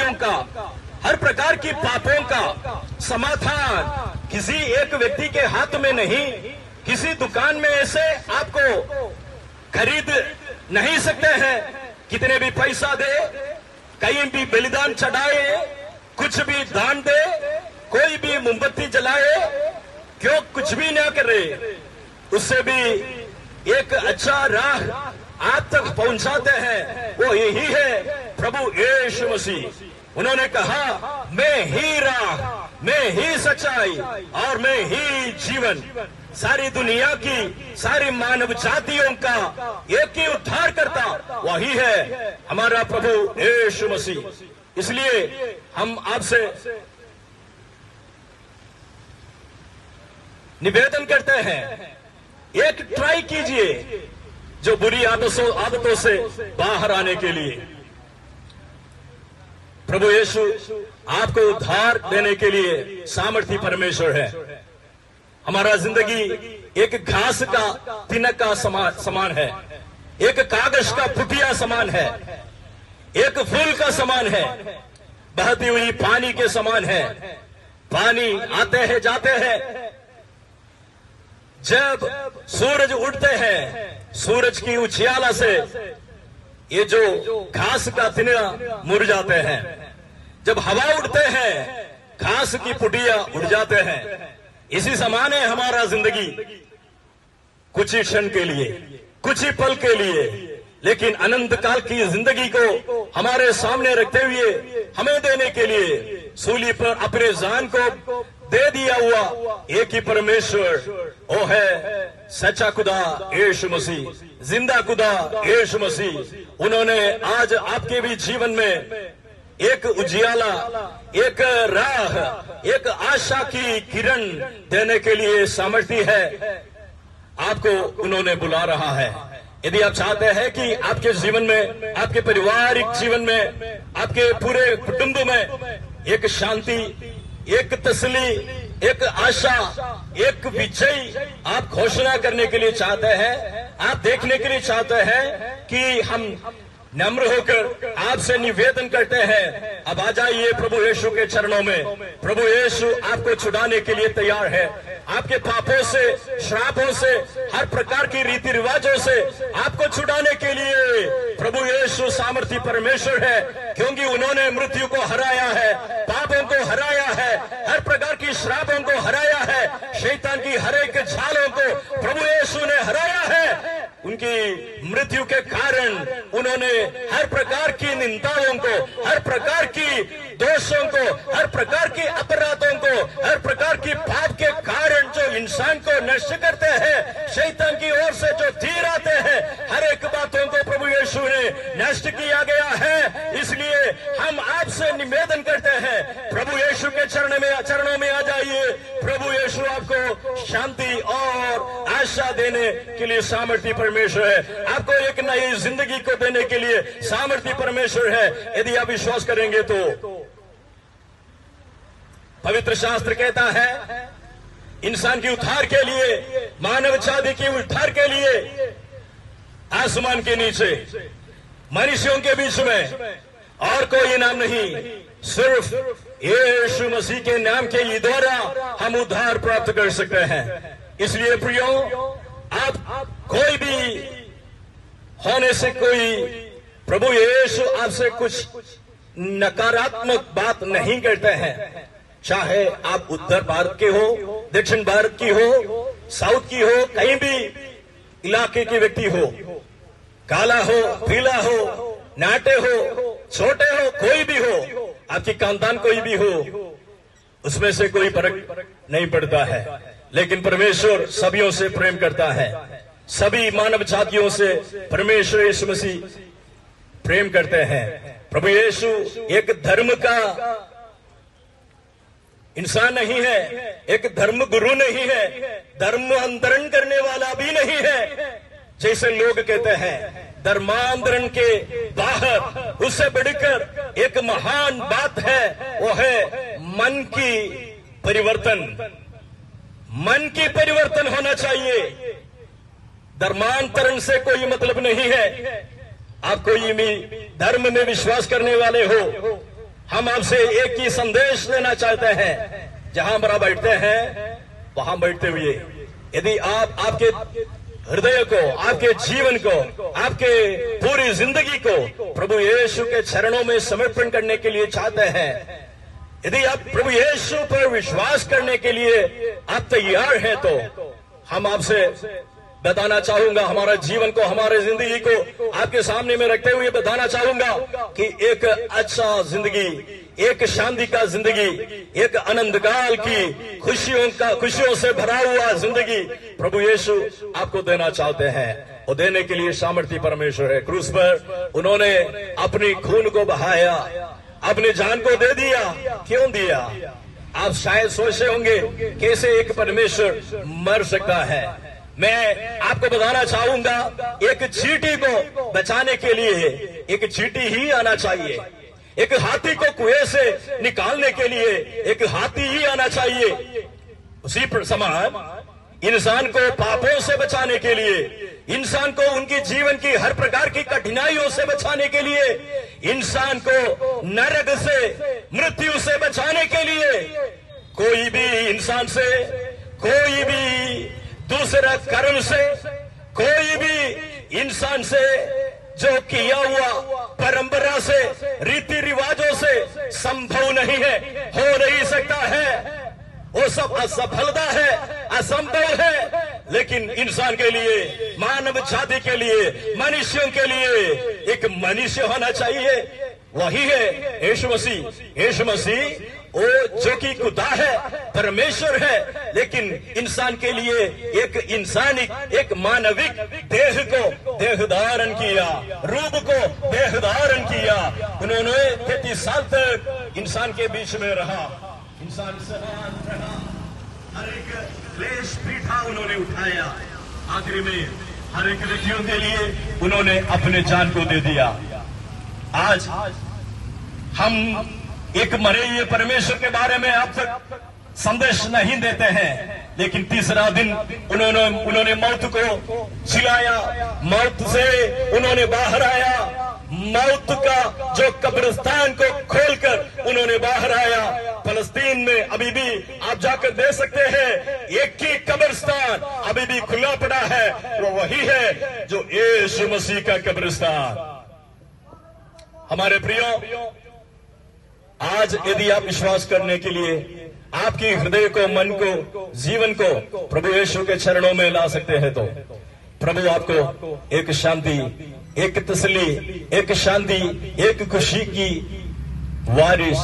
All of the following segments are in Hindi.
कष्टों का, हर प्रकार की पापों का समाधान किसी एक व्यक्ति के हाथ में नहीं, किसी दुकान में ऐसे आपको खरीद नहीं सकते हैं। कितने भी पैसा दे, कहीं भी बलिदान चढ़ाए, कुछ भी दान दे, कोई भी मोमबत्ती जलाए, क्यों कुछ भी ना करे, उससे भी एक अच्छा राह आप तक पहुंचाते हैं, वो यही है प्रभु यीशु मसीह। उन्होंने कहा, मैं ही राह, मैं ही सच्चाई और मैं ही जीवन। सारी दुनिया की, सारी मानव जातियों का एक ही उद्धार करता वही है हमारा प्रभु यीशु मसीह। इसलिए हम आपसे निवेदन करते हैं, एक ट्राई कीजिए जो बुरी आदतों से बाहर आने के लिए। प्रभु यीशु आपको उद्धार देने के लिए सामर्थी परमेश्वर है। हमारा जिंदगी एक घास का तिनक का समान है, एक कागज का पुटिया समान है, एक फूल का समान है, बहती हुई पानी के समान है। पानी आते हैं जाते हैं, जब सूरज उठते हैं, सूरज की उछियाला से ये जो घास का तिनका मुरझाते हैं। जब हवा उड़ते हैं, घास की पुटिया उड़ जाते हैं। इसी समान है हमारा जिंदगी, कुछ ही क्षण के लिए, कुछ ही पल के लिए, लेकिन अनंत काल की जिंदगी को हमारे सामने रखते हुए हमें देने के लिए सूली पर अपने जान को दे दिया हुआ एक ही परमेश्वर, वो है सच्चा खुदा यीशु मसीह, जिंदा खुदा यीशु मसीह। उन्होंने आज आपके भी जीवन में एक उजियाला, एक राह, एक आशा की किरण देने के लिए सामर्थ्य है। आपको उन्होंने बुला रहा है। यदि आप चाहते हैं कि आपके जीवन में, आपके पारिवारिक जीवन में, आपके पूरे कुटुंब में एक शांति, एक तसल्ली, एक आशा, एक विजय आप घोषणा करने के लिए चाहते हैं, आप देखने के लिए चाहते हैं, कि हम नम्र होकर आपसे निवेदन करते हैं, अब आ जाइए प्रभु यीशु के चरणों में। प्रभु यीशु आपको छुड़ाने के लिए तैयार है। आपके पापों से, श्रापों से, हर प्रकार की रीति रिवाजों से आपको छुड़ाने के लिए प्रभु यीशु सामर्थी परमेश्वर है, क्योंकि उन्होंने मृत्यु को हराया है, पापों को हराया है, हर प्रकार की श्रापों को हराया है, शैतान की हर एक झालों को प्रभु यीशु ने हराया है। उनकी मृत्यु के कारण उन्होंने हर प्रकार की निंदाओं को, हर प्रकार की दोषों को, हर प्रकार की अपराधों को, हर प्रकार की पाप के कारण जो इंसान को नष्ट करते हैं, शैतान की ओर से जो तीर आते हैं, हर एक बातों को प्रभु यीशु ने नष्ट किया गया है। इसलिए हम आपसे निवेदन करते हैं, प्रभु यीशु के चरणों में आ जाइए। प्रभु यीशु आपको शांति और आशा देने के लिए सामर्थ्य परमेश्वर है, आपको एक नई जिंदगी को देने के लिए सामर्थ्य परमेश्वर है। यदि आप विश्वास करेंगे तो पवित्र शास्त्र कहता है, इंसान के उद्धार के लिए, मानव जाति के उद्धार के लिए आसमान के नीचे मनुष्यों के बीच में और कोई नाम नहीं, सिर्फ यीशु मसीह के नाम के द्वारा हम उद्धार प्राप्त कर सकते हैं। इसलिए प्रियो, आप कोई भी होने से कोई प्रभु यीशु आपसे कुछ नकारात्मक बात नहीं करते हैं। चाहे आप उत्तर भारत के हो, दक्षिण भारत की हो, साउथ की हो, कहीं भी इलाके के व्यक्ति हो, काला हो, पीला हो, नाटे हो, छोटे हो, कोई भी हो, आपकी खानदान कोई भी हो, उसमें से कोई फर्क नहीं पड़ता है। लेकिन परमेश्वर सभियों से प्रेम करता है, सभी मानव जातियों से परमेश्वर यीशु मसीह प्रेम करते हैं। प्रभु यीशु एक धर्म का इंसान नहीं है, एक धर्म गुरु नहीं है, धर्मांतरण करने वाला भी नहीं है। जैसे लोग कहते हैं धर्मांतरण के बाहर उससे बढ़कर एक महान बात है, वो है मन की परिवर्तन। मन की परिवर्तन होना चाहिए। धर्मांतरण से कोई मतलब नहीं है। आप कोई भी धर्म में विश्वास करने वाले हो, हम आपसे एक ही संदेश देना चाहते हैं, जहां पर आप बैठते हैं वहां बैठते हुए यदि आप आपके हृदय को, आपके जीवन को, आपके पूरी जिंदगी को प्रभु यीशु के चरणों में समर्पण करने के लिए चाहते हैं, यदि आप प्रभु यीशु पर विश्वास करने के लिए आप तैयार हैं, तो हम आपसे बताना चाहूंगा, हमारा जीवन को, हमारे जिंदगी को आपके सामने में रखते हुए बताना चाहूंगा कि एक अच्छा जिंदगी, एक शांति का जिंदगी, एक आनंद काल की खुशियों से भरा हुआ जिंदगी प्रभु यीशु आपको देना चाहते हैं। और देने के लिए सामर्थ्य परमेश्वर है। क्रूस पर उन्होंने अपनी खून को बहाया, अपनी जान को दे दिया। क्यों दिया? आप शायद सोचते होंगे कैसे एक परमेश्वर मर सकता है। मैं आपको बताना चाहूंगा, एक चींटी को बचाने के लिए एक चींटी ही आना चाहिए। एक हाथी को कुएं से निकालने के लिए एक हाथी ही आना चाहिए। उसी समान इंसान को पापों से बचाने के लिए, इंसान को उनकी जीवन की हर प्रकार की कठिनाइयों से बचाने के लिए, इंसान को नरक से, मृत्यु से बचाने के लिए कोई भी इंसान से, कोई भी दूसरा कर्म से, कोई भी इंसान से, जो किया हुआ परंपरा से, रीति रिवाजों से संभव नहीं है, हो नहीं सकता है। वो सब असफलता है, असंभव है। लेकिन इंसान के लिए, मानव जाति के लिए, मनुष्यों के लिए एक मनुष्य होना चाहिए। वही है यीशु मसीह। यीशु मसीह वो जो कि खुदा है, परमेश्वर है, लेकिन इंसान के लिए एक इंसानी, एक मानविक देह को देह धारण किया, रूप को देह धारण किया। उन्होंने 33 साल तक इंसान के बीच में रहा, इंसान से रहा, हर एक क्लेश पीठा उन्होंने उठाया। आखिरी में हर एक व्यक्तियों के लिए उन्होंने अपने जान को दे दिया। आज हम एक मरे हुए परमेश्वर के बारे में आप तक संदेश नहीं देते हैं, लेकिन तीसरा दिन उन्होंने मौत को जिलाया, मौत से उन्होंने बाहर आया, मौत का जो कब्रिस्तान को खोलकर उन्होंने बाहर आया। फलस्तीन में अभी भी आप जाकर देख सकते हैं, एक ही कब्रिस्तान अभी भी खुला पड़ा है, वो वही है जो यीशु मसीह का कब्रिस्तान। हमारे प्रियो, आज यदि आप विश्वास करने के लिए आपके हृदय को, मन को, जीवन को प्रभु यीशु के चरणों में ला सकते हैं, तो प्रभु आपको एक शांति, एक तसल्ली, एक शांति, एक खुशी की वारिस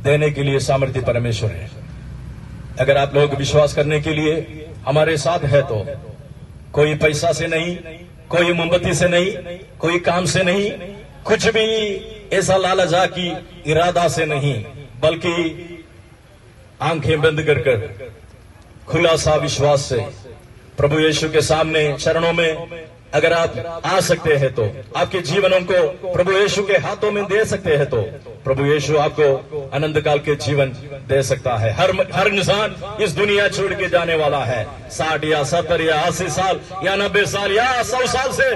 देने के लिए सामर्थ्य परमेश्वर है। अगर आप लोग विश्वास करने के लिए हमारे साथ है, तो कोई पैसा से नहीं, कोई मोमबत्ती से नहीं, कोई काम से नहीं, कुछ भी ऐसा लालचा की इरादा से नहीं, बल्कि आंखें बंद कर खुला सा विश्वास से प्रभु यीशु के सामने चरणों में अगर आप आ सकते हैं, तो आपके जीवनों को प्रभु यीशु के हाथों में दे सकते हैं, तो प्रभु यीशु आपको अनंत काल के जीवन दे सकता है। हर इंसान इस दुनिया छोड़ के जाने वाला है। 60 या 70 या 80 साल या 90 साल या 100 साल से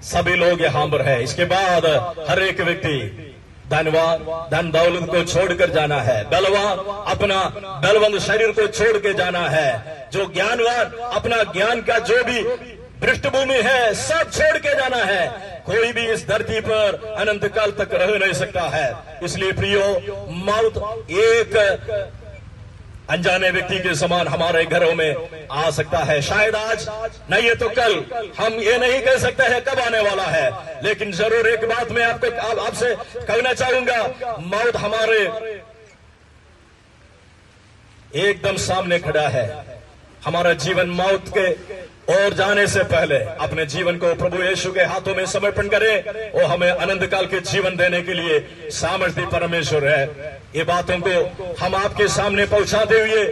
सभी लोग यहाँ पर है। इसके बाद हर एक व्यक्ति धनवान, धन दौलत को छोड़कर जाना है, बलवान अपना बलवंत शरीर को छोड़ के जाना है, जो ज्ञानवान अपना ज्ञान का जो भी पृष्ठभूमि है सब छोड़ के जाना है। कोई भी इस धरती पर अनंत काल तक रह नहीं सकता है। इसलिए प्रियो, मौत एक अनजाने व्यक्ति के समान हमारे घरों में आ सकता है। शायद आज नहीं है तो कल, हम ये नहीं कह सकते हैं कब आने वाला है, लेकिन जरूर एक बात मैं आपसे कहना चाहूंगा, मौत हमारे एकदम सामने खड़ा है। हमारा जीवन मौत के और जाने से पहले अपने जीवन को प्रभु यीशु के हाथों में समर्पण करें। वो हमें अनंत काल के जीवन देने के लिए सामर्थ्य परमेश्वर है। ये बातों को हम आपके सामने पहुंचाते हुए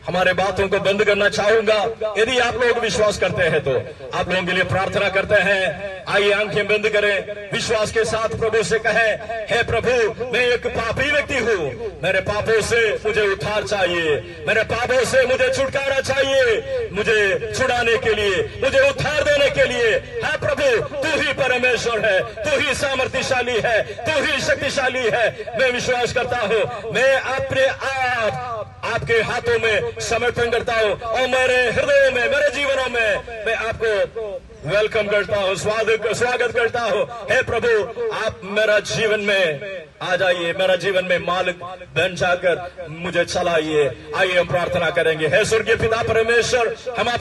हमारे बातों को बंद करना चाहूंगा। यदि आप लोग विश्वास करते हैं तो आप लोगों के लिए प्रार्थना करते हैं। आइए आंखें बंद करें, विश्वास के साथ प्रभु से कहें, हे प्रभु, मैं एक पापी व्यक्ति हूँ, मेरे पापों से मुझे उद्धार चाहिए, मेरे पापों से मुझे छुटकारा चाहिए, मुझे छुड़ाने के लिए, मुझे उद्धार देने के लिए। है प्रभु, तू ही परमेश्वर है, तू ही सामर्थ्यशाली है, तू ही शक्तिशाली है। मैं विश्वास करता हूं, मैं अपने आप आपके हाथों में समर्पण करता हूं और मेरे हृदय में, मेरे जीवनों में मैं आपको वेलकम करता हूं, स्वागत करता हूं। हे प्रभु, आप मेरा जीवन में आ जाइए, मेरा जीवन में मालिक बन जाकर मुझे चलाइए। आइए हम प्रार्थना करेंगे। हे स्वर्गीय पिता परमेश्वर, हम आप